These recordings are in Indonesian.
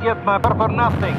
get my for nothing.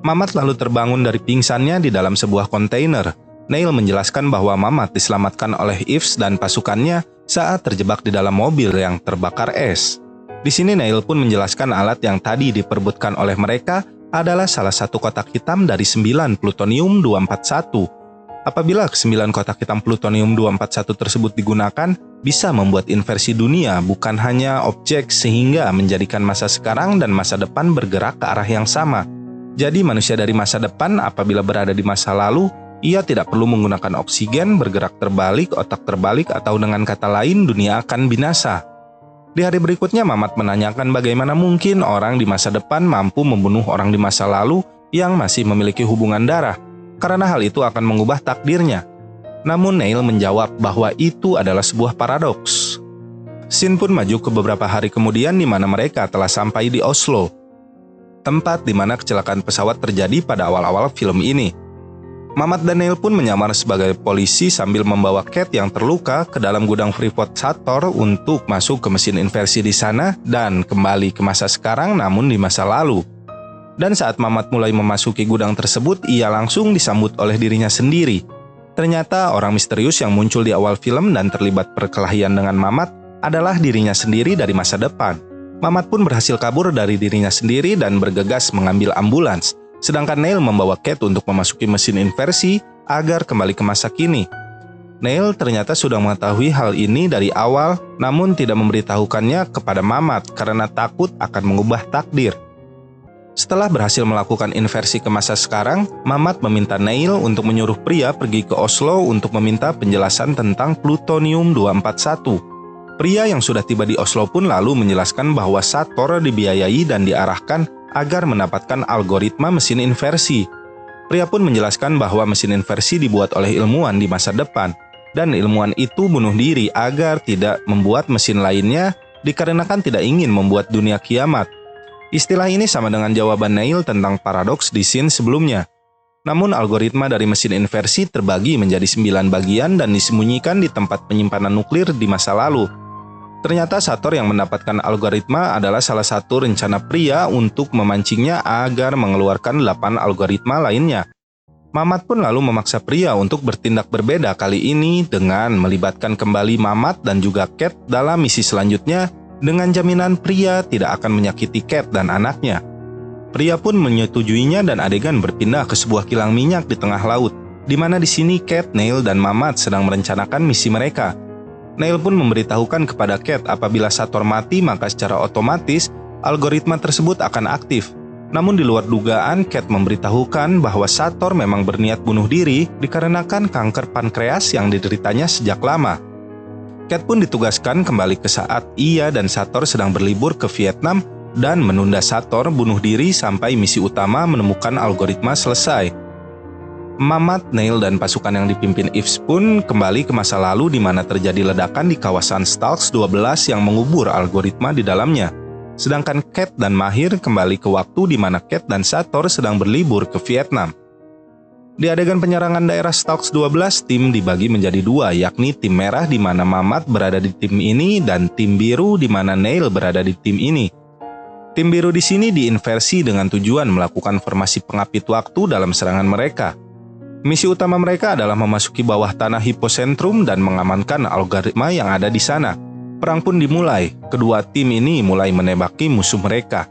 Mamat lalu terbangun dari pingsannya di dalam sebuah kontainer. Neil menjelaskan bahwa Mamat diselamatkan oleh Yves dan pasukannya saat terjebak di dalam mobil yang terbakar es. Di sini Neil pun menjelaskan alat yang tadi diperebutkan oleh mereka adalah salah satu kotak hitam dari 9 plutonium-241. Apabila 9 kotak hitam plutonium-241 tersebut digunakan, bisa membuat inversi dunia bukan hanya objek sehingga menjadikan masa sekarang dan masa depan bergerak ke arah yang sama. Jadi manusia dari masa depan apabila berada di masa lalu, ia tidak perlu menggunakan oksigen, bergerak terbalik, otak terbalik, atau dengan kata lain dunia akan binasa. Di hari berikutnya Mamat menanyakan bagaimana mungkin orang di masa depan mampu membunuh orang di masa lalu yang masih memiliki hubungan darah, karena hal itu akan mengubah takdirnya. Namun Neil menjawab bahwa itu adalah sebuah paradoks. Scene pun maju ke beberapa hari kemudian di mana mereka telah sampai di Oslo, tempat di mana kecelakaan pesawat terjadi pada awal-awal film ini. Mamat dan Neil pun menyamar sebagai polisi sambil membawa Kate yang terluka ke dalam gudang Freeport Sator untuk masuk ke mesin inversi di sana dan kembali ke masa sekarang namun di masa lalu. Dan saat Mamat mulai memasuki gudang tersebut, ia langsung disambut oleh dirinya sendiri. Ternyata orang misterius yang muncul di awal film dan terlibat perkelahian dengan Mamat adalah dirinya sendiri dari masa depan. Mamat pun berhasil kabur dari dirinya sendiri dan bergegas mengambil ambulans, sedangkan Neil membawa Kate untuk memasuki mesin inversi agar kembali ke masa kini. Neil ternyata sudah mengetahui hal ini dari awal, namun tidak memberitahukannya kepada Mamat karena takut akan mengubah takdir. Setelah berhasil melakukan inversi ke masa sekarang, Mamat meminta Neil untuk menyuruh pria pergi ke Oslo untuk meminta penjelasan tentang plutonium-241. Pria yang sudah tiba di Oslo pun lalu menjelaskan bahwa Sator dibiayai dan diarahkan agar mendapatkan algoritma mesin inversi. Pria pun menjelaskan bahwa mesin inversi dibuat oleh ilmuwan di masa depan, dan ilmuwan itu bunuh diri agar tidak membuat mesin lainnya dikarenakan tidak ingin membuat dunia kiamat. Istilah ini sama dengan jawaban Neil tentang paradoks di scene sebelumnya. Namun algoritma dari mesin inversi terbagi menjadi 9 bagian dan disembunyikan di tempat penyimpanan nuklir di masa lalu. Ternyata Sator yang mendapatkan algoritma adalah salah satu rencana pria untuk memancingnya agar mengeluarkan 8 algoritma lainnya. Mamat pun lalu memaksa pria untuk bertindak berbeda kali ini dengan melibatkan kembali Mamat dan juga Kate dalam misi selanjutnya dengan jaminan pria tidak akan menyakiti Kate dan anaknya. Pria pun menyetujuinya dan adegan berpindah ke sebuah kilang minyak di tengah laut, di mana di sini Kate, Neil, dan Mamat sedang merencanakan misi mereka. Neil pun memberitahukan kepada Kate apabila Sator mati maka secara otomatis algoritma tersebut akan aktif. Namun di luar dugaan, Kate memberitahukan bahwa Sator memang berniat bunuh diri dikarenakan kanker pankreas yang dideritanya sejak lama. Kate pun ditugaskan kembali ke saat ia dan Sator sedang berlibur ke Vietnam dan menunda Sator bunuh diri sampai misi utama menemukan algoritma selesai. Mamat, Neil, dan pasukan yang dipimpin Yves pun kembali ke masa lalu di mana terjadi ledakan di kawasan Stalks 12 yang mengubur algoritma di dalamnya. Sedangkan Kate dan Mahir kembali ke waktu di mana Kate dan Sator sedang berlibur ke Vietnam. Di adegan penyerangan daerah Stalks 12, tim dibagi menjadi 2, yakni tim merah di mana Mamat berada di tim ini dan tim biru di mana Neil berada di tim ini. Tim biru di sini diinversi dengan tujuan melakukan formasi pengapit waktu dalam serangan mereka. Misi utama mereka adalah memasuki bawah tanah hipocentrum dan mengamankan algoritma yang ada di sana. Perang pun dimulai. Kedua tim ini mulai menembaki musuh mereka.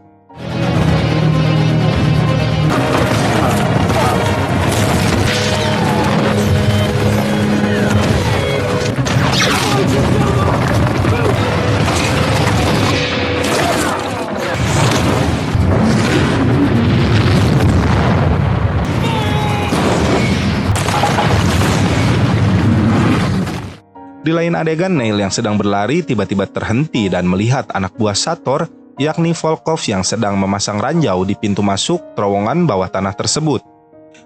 Di lain adegan, Neil yang sedang berlari tiba-tiba terhenti dan melihat anak buah Sator, yakni Volkov yang sedang memasang ranjau di pintu masuk terowongan bawah tanah tersebut.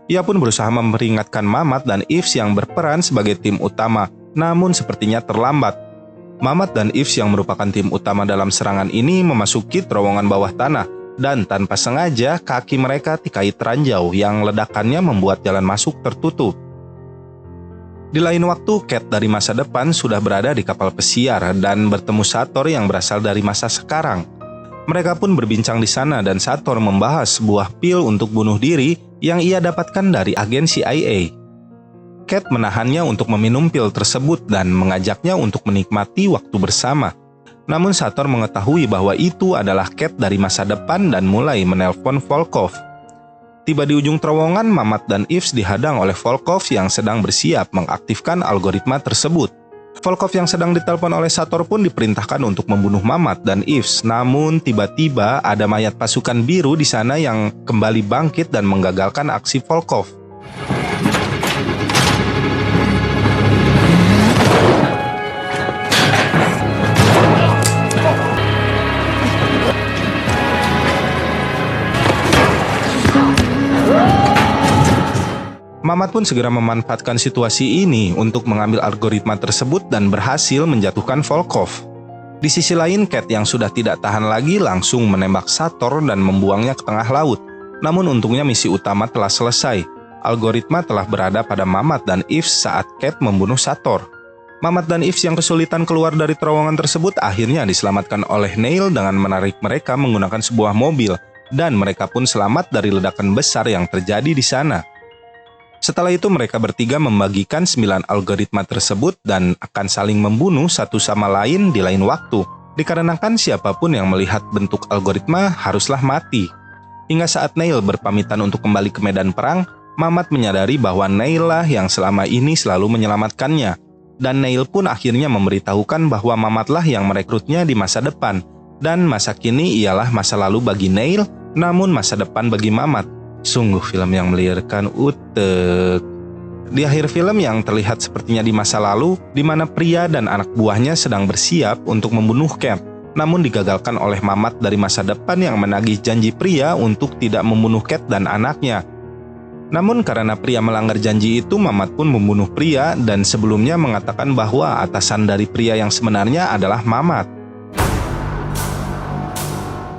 Ia pun berusaha memperingatkan Mamat dan Yves yang berperan sebagai tim utama, namun sepertinya terlambat. Mamat dan Yves yang merupakan tim utama dalam serangan ini memasuki terowongan bawah tanah dan tanpa sengaja kaki mereka dikait ranjau yang ledakannya membuat jalan masuk tertutup. Di lain waktu, Cat dari masa depan sudah berada di kapal pesiar dan bertemu Sator yang berasal dari masa sekarang. Mereka pun berbincang di sana dan Sator membahas sebuah pil untuk bunuh diri yang ia dapatkan dari agen CIA. Cat menahannya untuk meminum pil tersebut dan mengajaknya untuk menikmati waktu bersama. Namun Sator mengetahui bahwa itu adalah Cat dari masa depan dan mulai menelpon Volkov. Tiba di ujung terowongan, Mamat dan Yves dihadang oleh Volkov yang sedang bersiap mengaktifkan algoritma tersebut. Volkov yang sedang ditelepon oleh Sator pun diperintahkan untuk membunuh Mamat dan Yves. Namun tiba-tiba ada mayat pasukan biru di sana yang kembali bangkit dan menggagalkan aksi Volkov. Mamat pun segera memanfaatkan situasi ini untuk mengambil algoritma tersebut dan berhasil menjatuhkan Volkov. Di sisi lain, Cat yang sudah tidak tahan lagi langsung menembak Sator dan membuangnya ke tengah laut. Namun untungnya misi utama telah selesai. Algoritma telah berada pada Mamat dan Yves saat Cat membunuh Sator. Mamat dan Yves yang kesulitan keluar dari terowongan tersebut akhirnya diselamatkan oleh Neil dengan menarik mereka menggunakan sebuah mobil, dan mereka pun selamat dari ledakan besar yang terjadi di sana. Setelah itu mereka bertiga membagikan 9 algoritma tersebut dan akan saling membunuh satu sama lain di lain waktu, dikarenakan siapapun yang melihat bentuk algoritma haruslah mati. Hingga saat Neil berpamitan untuk kembali ke medan perang, Mamat menyadari bahwa Neil lah yang selama ini selalu menyelamatkannya. Dan Neil pun akhirnya memberitahukan bahwa Mamatlah yang merekrutnya di masa depan, dan masa kini ialah masa lalu bagi Neil, namun masa depan bagi Mamat. Sungguh film yang melirikkan utek. Di akhir film yang terlihat sepertinya di masa lalu, di mana pria dan anak buahnya sedang bersiap untuk membunuh Cat, namun digagalkan oleh Mamat dari masa depan yang menagih janji pria untuk tidak membunuh Cat dan anaknya. Namun karena pria melanggar janji itu, Mamat pun membunuh pria dan sebelumnya mengatakan bahwa atasan dari pria yang sebenarnya adalah Mamat.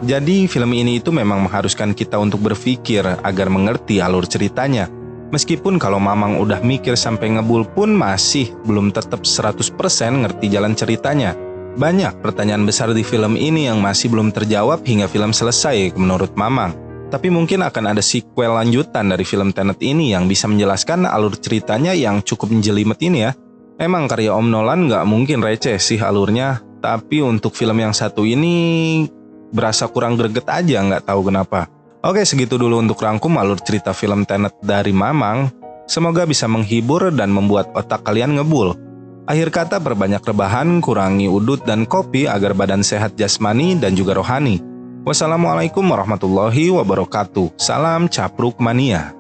Jadi film ini itu memang mengharuskan kita untuk berpikir agar mengerti alur ceritanya. Meskipun kalau Mamang udah mikir sampai ngebul pun masih belum tetap 100% ngerti jalan ceritanya. Banyak pertanyaan besar di film ini yang masih belum terjawab hingga film selesai menurut Mamang. Tapi mungkin akan ada sequel lanjutan dari film Tenet ini yang bisa menjelaskan alur ceritanya yang cukup menjelimet ini ya. Emang karya Om Nolan nggak mungkin receh sih alurnya, tapi untuk film yang satu ini berasa kurang greget aja, nggak tahu kenapa. Oke, segitu dulu untuk rangkum alur cerita film Tenet dari Mamang. Semoga bisa menghibur dan membuat otak kalian ngebul. Akhir kata, perbanyak rebahan, kurangi udut dan kopi agar badan sehat jasmani dan juga rohani. Wassalamualaikum warahmatullahi wabarakatuh. Salam Capruk Mania.